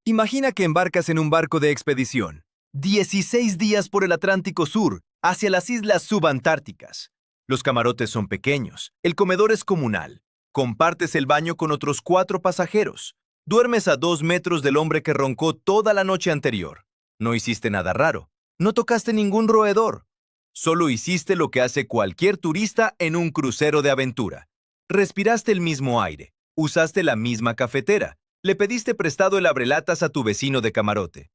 Imagina que embarcas en un barco de expedición. 16 días por el Atlántico Sur, hacia las islas subantárticas. Los camarotes son pequeños, el comedor es comunal. Compartes el baño con otros 4 pasajeros. Duermes a 2 metros del hombre que roncó toda la noche anterior. No hiciste nada raro. No tocaste ningún roedor. Solo hiciste lo que hace cualquier turista en un crucero de aventura. Respiraste el mismo aire. Usaste la misma cafetera. Le pediste prestado el abrelatas a tu vecino de camarote.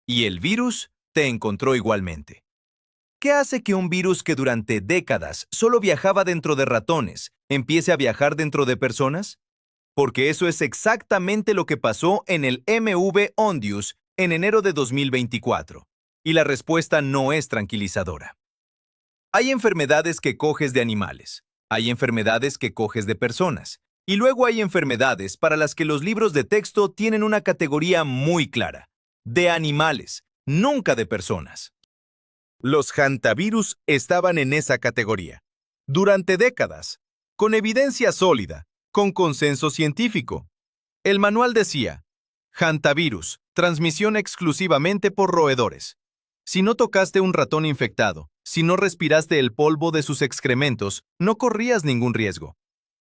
Y el virus te encontró igualmente. ¿Qué hace que un virus que durante décadas solo viajaba dentro de ratones empiece a viajar dentro de personas? Porque eso es exactamente lo que pasó en el MV Ondius en enero de 2024. Y la respuesta no es tranquilizadora. Hay enfermedades que coges de animales. Hay enfermedades que coges de personas. Y luego hay enfermedades para las que los libros de texto tienen una categoría muy clara. De animales, nunca de personas. Los hantavirus estaban en esa categoría. Durante décadas, con evidencia sólida, con consenso científico. El manual decía, hantavirus, transmisión exclusivamente por roedores. Si no tocaste un ratón infectado, si no respiraste el polvo de sus excrementos, no corrías ningún riesgo.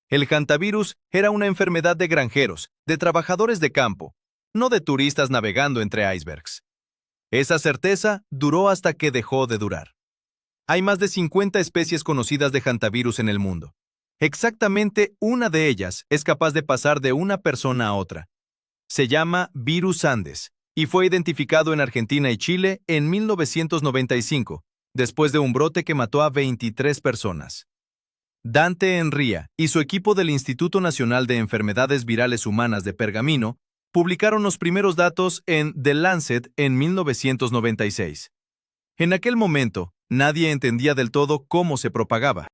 El hantavirus era una enfermedad de granjeros, de trabajadores de campo, no de turistas navegando entre icebergs. Esa certeza duró hasta que dejó de durar. Hay más de 50 especies conocidas de hantavirus en el mundo. Exactamente una de ellas es capaz de pasar de una persona a otra. Se llama virus Andes y fue identificado en Argentina y Chile en 1995, después de un brote que mató a 23 personas. Dante Enría y su equipo del Instituto Nacional de Enfermedades Virales Humanas de Pergamino publicaron los primeros datos en The Lancet en 1996. En aquel momento, nadie entendía del todo cómo se propagaba.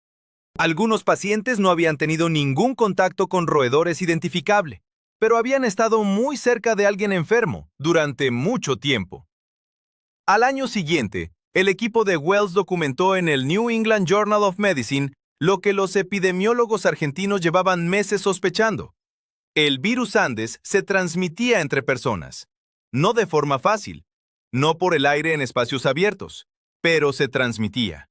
Algunos pacientes no habían tenido ningún contacto con roedores identificable, pero habían estado muy cerca de alguien enfermo durante mucho tiempo. Al año siguiente, el equipo de Wells documentó en el New England Journal of Medicine lo que los epidemiólogos argentinos llevaban meses sospechando. El virus Andes se transmitía entre personas, no de forma fácil, no por el aire en espacios abiertos, pero se transmitía.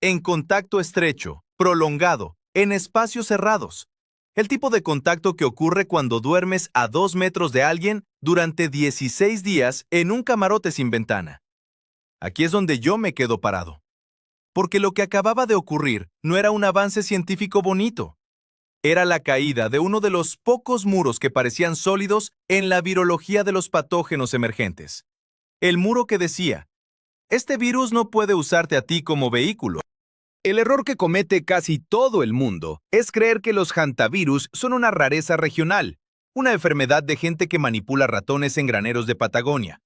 En contacto estrecho, prolongado, en espacios cerrados. El tipo de contacto que ocurre cuando duermes a 2 metros de alguien durante 16 días en un camarote sin ventana. Aquí es donde yo me quedo parado. Porque lo que acababa de ocurrir no era un avance científico bonito. Era la caída de uno de los pocos muros que parecían sólidos en la virología de los patógenos emergentes. El muro que decía, este virus no puede usarte a ti como vehículo. El error que comete casi todo el mundo es creer que los hantavirus son una rareza regional, una enfermedad de gente que manipula ratones en graneros de Patagonia.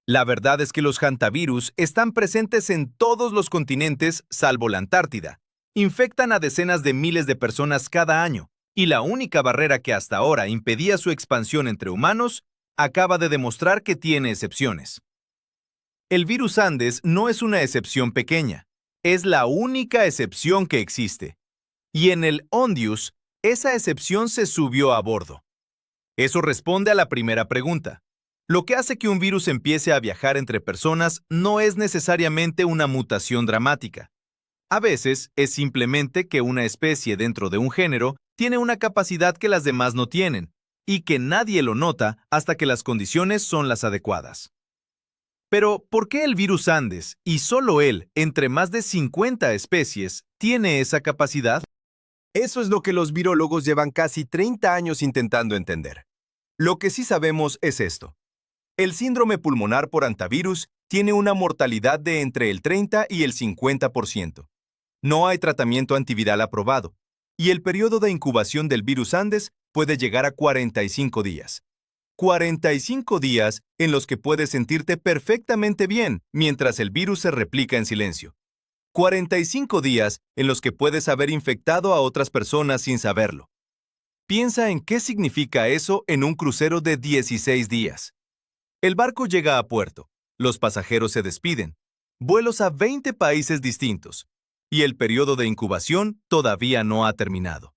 La verdad es que los hantavirus están presentes en todos los continentes salvo la Antártida. Infectan a decenas de miles de personas cada año, y la única barrera que hasta ahora impedía su expansión entre humanos acaba de demostrar que tiene excepciones. El virus Andes no es una excepción pequeña, es la única excepción que existe. Y en el Ondius, esa excepción se subió a bordo. Eso responde a la primera pregunta. Lo que hace que un virus empiece a viajar entre personas no es necesariamente una mutación dramática. A veces es simplemente que una especie dentro de un género tiene una capacidad que las demás no tienen, y que nadie lo nota hasta que las condiciones son las adecuadas. Pero, ¿por qué el virus Andes, y solo él, entre más de 50 especies, tiene esa capacidad? Eso es lo que los virólogos llevan casi 30 años intentando entender. Lo que sí sabemos es esto. El síndrome pulmonar por hantavirus tiene una mortalidad de entre el 30 y el 50%. No hay tratamiento antiviral aprobado, y el periodo de incubación del virus Andes puede llegar a 45 días. 45 días en los que puedes sentirte perfectamente bien mientras el virus se replica en silencio. 45 días en los que puedes haber infectado a otras personas sin saberlo. Piensa en qué significa eso en un crucero de 16 días. El barco llega a puerto, los pasajeros se despiden, vuelos a 20 países distintos, y el periodo de incubación todavía no ha terminado.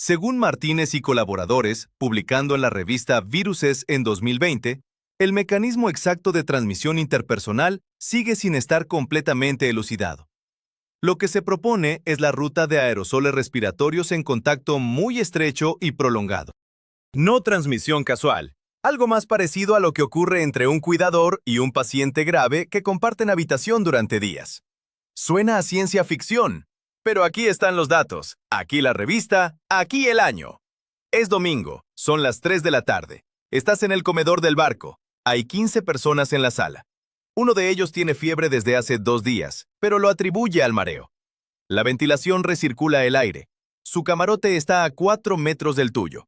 Según Martínez y colaboradores, publicando en la revista Viruses en 2020, el mecanismo exacto de transmisión interpersonal sigue sin estar completamente elucidado. Lo que se propone es la ruta de aerosoles respiratorios en contacto muy estrecho y prolongado. No transmisión casual, algo más parecido a lo que ocurre entre un cuidador y un paciente grave que comparten habitación durante días. Suena a ciencia ficción, pero aquí están los datos, aquí la revista, aquí el año. Es domingo, son las 3 de la tarde. Estás en el comedor del barco. Hay 15 personas en la sala. Uno de ellos tiene fiebre desde hace 2 días, pero lo atribuye al mareo. La ventilación recircula el aire. Su camarote está a 4 metros del tuyo.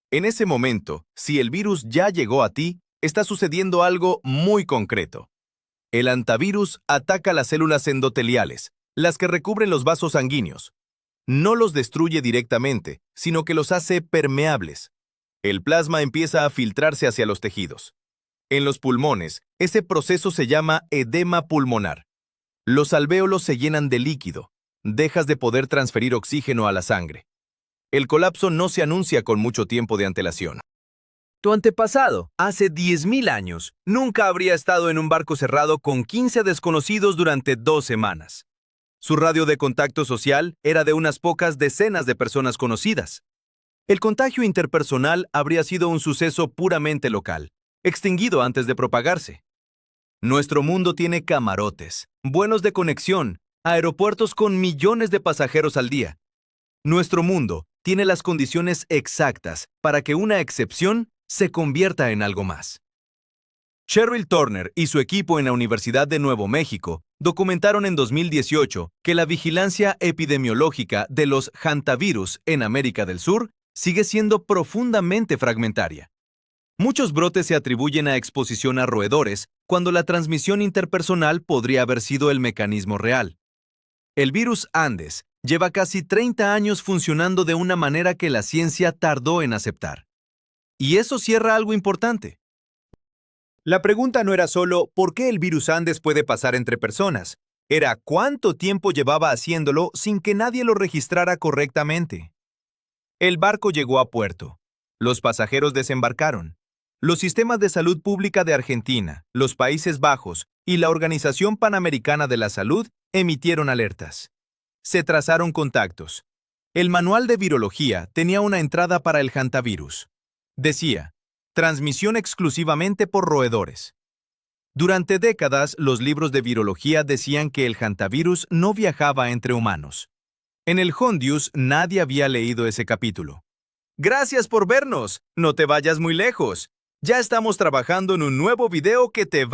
En ese momento, si el virus ya llegó a ti, está sucediendo algo muy concreto. El hantavirus ataca las células endoteliales, las que recubren los vasos sanguíneos. No los destruye directamente, sino que los hace permeables. El plasma empieza a filtrarse hacia los tejidos. En los pulmones, ese proceso se llama edema pulmonar. Los alvéolos se llenan de líquido. Dejas de poder transferir oxígeno a la sangre. El colapso no se anuncia con mucho tiempo de antelación. Tu antepasado, hace 10.000 años, nunca habría estado en un barco cerrado con 15 desconocidos durante 2 semanas. Su radio de contacto social era de unas pocas decenas de personas conocidas. El contagio interpersonal habría sido un suceso puramente local, extinguido antes de propagarse. Nuestro mundo tiene camarotes, vuelos de conexión, aeropuertos con millones de pasajeros al día. Nuestro mundo tiene las condiciones exactas para que una excepción se convierta en algo más. Cheryl Turner y su equipo en la Universidad de Nuevo México documentaron en 2018 que la vigilancia epidemiológica de los hantavirus en América del Sur sigue siendo profundamente fragmentaria. Muchos brotes se atribuyen a exposición a roedores, cuando la transmisión interpersonal podría haber sido el mecanismo real. El virus Andes lleva casi 30 años funcionando de una manera que la ciencia tardó en aceptar. Y eso cierra algo importante. La pregunta no era solo ¿por qué el virus Andes puede pasar entre personas? Era ¿cuánto tiempo llevaba haciéndolo sin que nadie lo registrara correctamente? El barco llegó a puerto. Los pasajeros desembarcaron. Los sistemas de salud pública de Argentina, los Países Bajos y la Organización Panamericana de la Salud emitieron alertas. Se trazaron contactos. El manual de virología tenía una entrada para el hantavirus. Decía, transmisión exclusivamente por roedores. Durante décadas, los libros de virología decían que el hantavirus no viajaba entre humanos. En el Hondius nadie había leído ese capítulo. Gracias por vernos. No te vayas muy lejos. Ya estamos trabajando en un nuevo video que te va